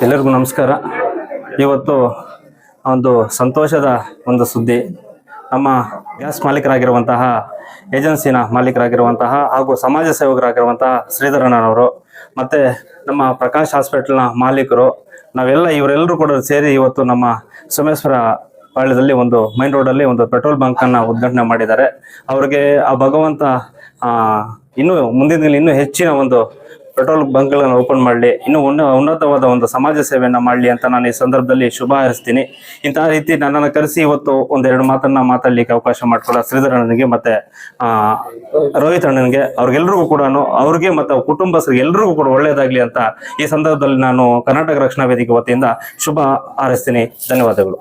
ಎಲ್ಲರಿಗೂ ನಮಸ್ಕಾರ. ಇವತ್ತು ಒಂದು ಸಂತೋಷದ ಒಂದು ಸುದ್ದಿ. ನಮ್ಮ ಗ್ಯಾಸ್ ಮಾಲೀಕರಾಗಿರುವಂತಹ ಏಜೆನ್ಸಿನ ಮಾಲೀಕರಾಗಿರುವಂತಹ ಹಾಗೂ ಸಮಾಜ ಸೇವಕರಾಗಿರುವಂತಹ ಶ್ರೀಧರಣ್ಣನವರು ಮತ್ತು ನಮ್ಮ ಪ್ರಕಾಶ್ ಹಾಸ್ಪಿಟಲ್ನ ಮಾಲೀಕರು ನಾವೆಲ್ಲ ಇವರೆಲ್ಲರೂ ಕೂಡ ಸೇರಿ ಇವತ್ತು ನಮ್ಮ ಸೋಮೇಶ್ವರ ಪಾಳ್ಯದಲ್ಲಿ ಒಂದು ಮೈನ್ ರೋಡಲ್ಲಿ ಒಂದು ಪೆಟ್ರೋಲ್ ಬಂಕನ್ನು ಉದ್ಘಾಟನೆ ಮಾಡಿದ್ದಾರೆ. ಅವರಿಗೆ ಆ ಭಗವಂತ ಇನ್ನೂ ಮುಂದಿನ ದಿನಗಳಲ್ಲಿ ಇನ್ನೂ ಹೆಚ್ಚಿನ ಒಂದು ಪೆಟ್ರೋಲ್ ಬಂಕ್ಗಳನ್ನು ಓಪನ್ ಮಾಡಲಿ, ಇನ್ನೂ ಉನ್ನತವಾದ ಒಂದು ಸಮಾಜ ಸೇವೆಯನ್ನು ಮಾಡಲಿ ಅಂತ ನಾನು ಈ ಸಂದರ್ಭದಲ್ಲಿ ಶುಭ ಹಾರೈಸ್ತೀನಿ. ಇಂತಹ ರೀತಿ ನನ್ನನ್ನು ಕರೆಸಿ ಇವತ್ತು ಒಂದೆರಡು ಮಾತನ್ನ ಮಾತಾಡಲಿಕ್ಕೆ ಅವಕಾಶ ಮಾಡಿಕೊಡ ಶ್ರೀಧರಣ್ಣನಿಗೆ ಮತ್ತೆ ರೋಹಿತ್ ಅಣ್ಣನಿಗೆ ಅವ್ರಿಗೆಲ್ರಿಗೂ ಕೂಡ ಅವ್ರಿಗೆ ಮತ್ತು ಕುಟುಂಬಸ್ಥರಿಗೆ ಎಲ್ರಿಗೂ ಕೂಡ ಒಳ್ಳೆಯದಾಗಲಿ ಅಂತ ಈ ಸಂದರ್ಭದಲ್ಲಿ ನಾನು ಕರ್ನಾಟಕ ರಕ್ಷಣಾ ವೇದಿಕೆ ವತಿಯಿಂದ ಶುಭ ಹಾರೈಸ್ತೀನಿ. ಧನ್ಯವಾದಗಳು.